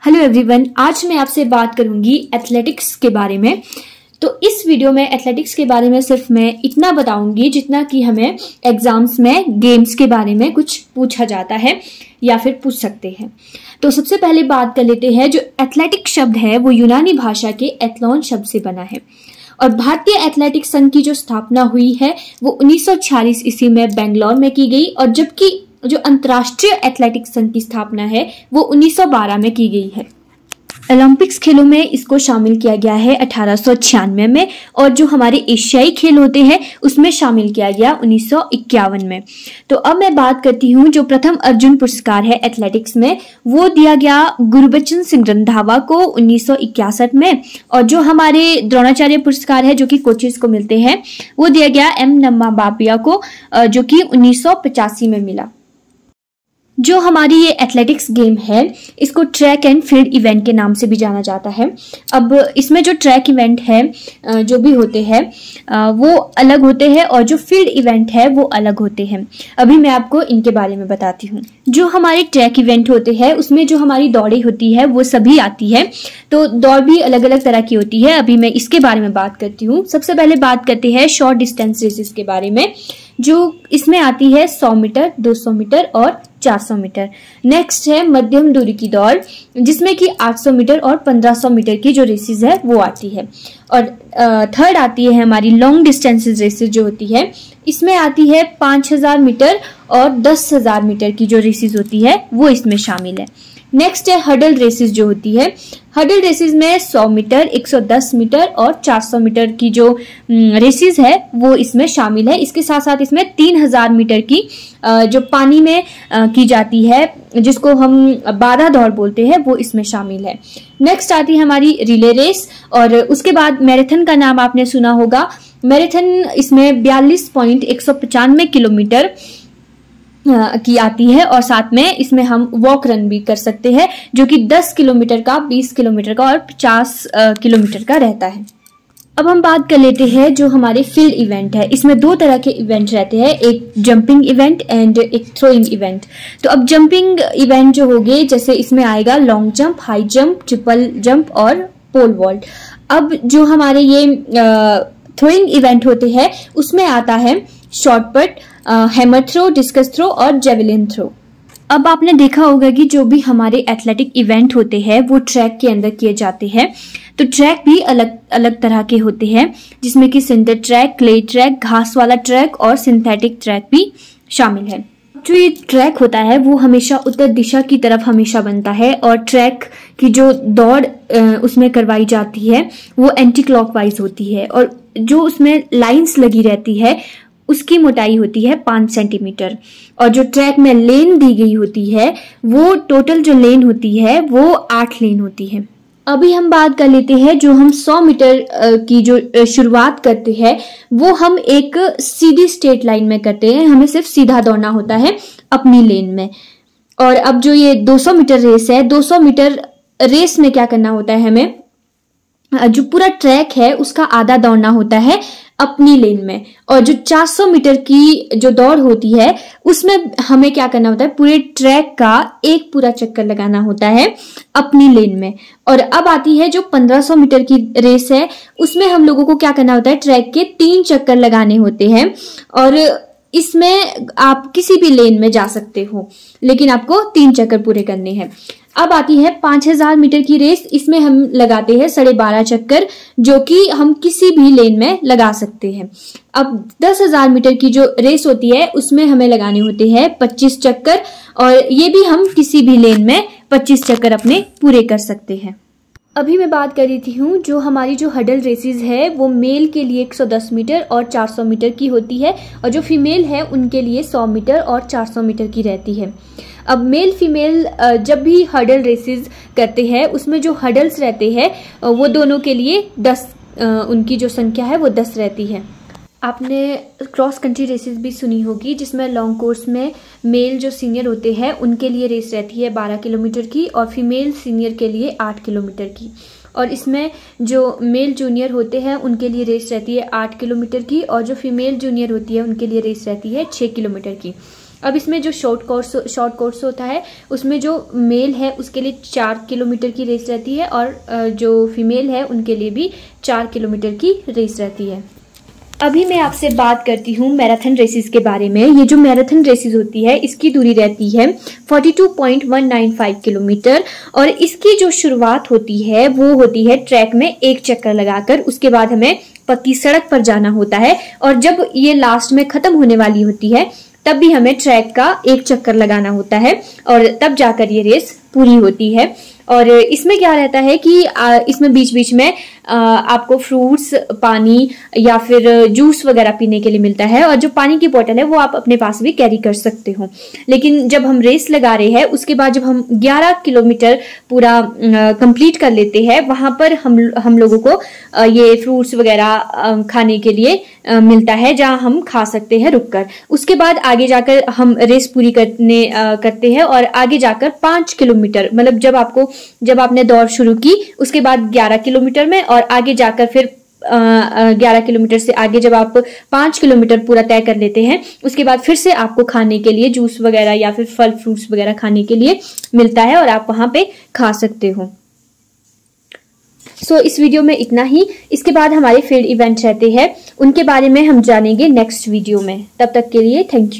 Hello everyone, आज मैं आपसे बात करूंगी एथलेटिक्स के बारे में। तो इस वीडियो में एथलेटिक्स के बारे में सिर्फ मैं इतना बताऊंगी जितना कि हमें एग्जाम्स में गेम्स के बारे में कुछ पूछा जाता है या फिर पूछ सकते हैं। तो सबसे पहले बात कर लेते हैं, जो एथलेटिक शब्द है वो यूनानी भाषा के एथलॉन शब्द से बना है और भारतीय एथलेटिक्स संघ की जो स्थापना हुई है वो 1946 ईस्वी में बेंगलोर में की गई और जबकि जो अंतर्राष्ट्रीय एथलेटिक्स संघ की स्थापना है वो 1912 में की गई है। ओलंपिक्स खेलों में इसको शामिल किया गया है 1896 में और जो हमारे एशियाई खेल होते हैं उसमें शामिल किया गया 1951 में। तो अब मैं बात करती हूँ, जो प्रथम अर्जुन पुरस्कार है एथलेटिक्स में वो दिया गया गुरबचन सिंह रंधावा को 1961 में और जो हमारे द्रोणाचार्य पुरस्कार है जो कि कोचेस को मिलते हैं वो दिया गया एम नम्मा बापिया को जो कि 1985 में मिला। जो हमारी ये एथलेटिक्स गेम है इसको ट्रैक एंड फील्ड इवेंट के नाम से भी जाना जाता है। अब इसमें जो ट्रैक इवेंट है जो भी होते हैं वो अलग होते हैं और जो फील्ड इवेंट है वो अलग होते हैं। अभी मैं आपको इनके बारे में बताती हूँ। जो हमारे ट्रैक इवेंट होते हैं उसमें जो हमारी दौड़ें होती है वो सभी आती है, तो दौड़ भी अलग अलग तरह की होती है। अभी मैं इसके बारे में बात करती हूँ। सबसे पहले बात करते हैं शॉर्ट डिस्टेंस रेसेस के बारे में, जो इसमें आती है 100 मीटर, 200 मीटर और 400 मीटर। नेक्स्ट है मध्यम दूरी की दौड़ जिसमें कि 800 मीटर और 1500 मीटर की जो रेसेस है वो आती है। और थर्ड आती है हमारी लॉन्ग डिस्टेंस रेसेस जो होती है, इसमें आती है 5000 मीटर और 10,000 मीटर की जो रेसेस होती है वो इसमें शामिल है। नेक्स्ट है हडल रेसेस जो होती है। हडल रेसेस में 100 मीटर, 110 मीटर और 400 मीटर की जो रेसेस है वो इसमें शामिल है। इसके साथ साथ इसमें 3000 मीटर की जो पानी में की जाती है जिसको हम 12 दौड़ बोलते हैं वो इसमें शामिल है। नेक्स्ट आती है हमारी रिले रेस और उसके बाद मैराथन का नाम आपने सुना होगा। मैराथन इसमें 42.195 किलोमीटर की आती है और साथ में इसमें हम वॉक रन भी कर सकते हैं जो कि 10 किलोमीटर का, 20 किलोमीटर का और 50 किलोमीटर का रहता है। अब हम बात कर लेते हैं जो हमारे फील्ड इवेंट है। इसमें दो तरह के इवेंट रहते हैं, एक जंपिंग इवेंट एंड एक थ्रोइंग इवेंट। तो अब जंपिंग इवेंट जो होंगे जैसे इसमें आएगा long jump, high jump, triple jump और पोल वॉल्ट। अब जो हमारे ये थ्रोइंग इवेंट होते हैं उसमें आता है shot put, hammer throw, discus throw और जेवलिन थ्रो। अब आपने देखा होगा कि जो भी हमारे एथलेटिक इवेंट होते हैं वो ट्रैक के अंदर किए जाते हैं। तो ट्रैक भी अलग अलग तरह के होते हैं जिसमें कि सिंथेटिक ट्रैक, क्ले ट्रैक, घास वाला ट्रैक और सिंथेटिक ट्रैक भी शामिल है। जो ये ट्रैक होता है वो हमेशा उत्तर दिशा की तरफ हमेशा बनता है और ट्रैक की जो दौड़ उसमें करवाई जाती है वो एंटी क्लॉकवाइज होती है और जो उसमें लाइंस लगी रहती है उसकी मोटाई होती है 5 सेंटीमीटर और जो ट्रैक में लेन दी गई होती है वो टोटल जो लेन होती है वो 8 लेन होती है। अभी हम बात कर लेते हैं, जो हम 100 मीटर की जो शुरुआत करते हैं वो हम एक सीधी स्ट्रेट लाइन में करते हैं। हमें सिर्फ सीधा दौड़ना होता है अपनी लेन में। और अब जो ये 200 मीटर रेस है, 200 मीटर रेस में क्या करना होता है, हमें जो पूरा ट्रैक है उसका आधा दौड़ना होता है अपनी लेन में। और जो 400 मीटर की जो दौड़ होती है उसमें हमें क्या करना होता है, पूरे ट्रैक का एक पूरा चक्कर लगाना होता है अपनी लेन में। और अब आती है जो 1500 मीटर की रेस है, उसमें हम लोगों को क्या करना होता है, ट्रैक के 3 चक्कर लगाने होते हैं और इसमें आप किसी भी लेन में जा सकते हो लेकिन आपको 3 चक्कर पूरे करने हैं। अब आती है 5000 मीटर की रेस, इसमें हम लगाते हैं 12.5 चक्कर जो कि हम किसी भी लेन में लगा सकते हैं। अब 10,000 मीटर की जो रेस होती है उसमें हमें लगाने होते हैं 25 चक्कर और ये भी हम किसी भी लेन में 25 चक्कर अपने पूरे कर सकते हैं। अभी मैं बात कर रही हूँ जो हमारी जो हडल रेसेस है वो मेल के लिए 110 मीटर और 400 मीटर की होती है और जो फीमेल है उनके लिए 100 मीटर और 400 मीटर की रहती है। अब मेल फीमेल जब भी हडल रेसेस करते हैं उसमें जो हडल्स रहते हैं वो दोनों के लिए 10 उनकी जो संख्या है वो 10 रहती है। आपने क्रॉस कंट्री रेसेस भी सुनी होगी जिसमें लॉन्ग कोर्स में मेल जो सीनियर होते हैं उनके लिए रेस रहती है 12 किलोमीटर की और फीमेल सीनियर के लिए 8 किलोमीटर की। और इसमें जो मेल जूनियर होते हैं उनके लिए रेस रहती है 8 किलोमीटर की और जो फीमेल जूनियर होती है उनके लिए रेस रहती है 6 किलोमीटर की। अब इसमें जो शॉर्ट कोर्स होता है उसमें जो मेल है उसके लिए 4 किलोमीटर की रेस रहती है और जो फीमेल है उनके लिए भी 4 किलोमीटर की रेस रहती है। अभी मैं आपसे बात करती हूँ मैराथन रेसेस के बारे में। ये जो मैराथन रेसेस होती है इसकी दूरी रहती है 42.195 किलोमीटर और इसकी जो शुरुआत होती है वो होती है ट्रैक में एक चक्कर लगाकर। उसके बाद हमें पक्की सड़क पर जाना होता है और जब ये लास्ट में खत्म होने वाली होती है तब भी हमें ट्रैक का एक चक्कर लगाना होता है और तब जाकर ये रेस पूरी होती है। और इसमें क्या रहता है कि इसमें बीच बीच में आपको फ्रूट्स, पानी या फिर जूस वगैरह पीने के लिए मिलता है और जो पानी की बोतल है वो आप अपने पास भी कैरी कर सकते हो। लेकिन जब हम रेस लगा रहे हैं उसके बाद जब हम 11 किलोमीटर पूरा कंप्लीट कर लेते हैं वहां पर हम लोगों को ये फ्रूट्स वगैरह खाने के लिए मिलता है जहां हम खा सकते हैं रुककर। उसके बाद आगे जाकर हम रेस पूरी करते हैं और आगे जाकर 5 किलोमीटर मतलब जब आपने दौड़ शुरू की उसके बाद 11 किलोमीटर में और आगे जाकर फिर 11 किलोमीटर से आगे जब आप 5 किलोमीटर पूरा तय कर लेते हैं उसके बाद फिर से आपको खाने के लिए जूस वगैरह या फिर फल फ्रूट्स वगैरह खाने के लिए मिलता है और आप वहां पे खा सकते हो। सो इस वीडियो में इतना ही। इसके बाद हमारे फील्ड इवेंट रहते हैं, उनके बारे में हम जानेंगे नेक्स्ट वीडियो में। तब तक के लिए थैंक यू।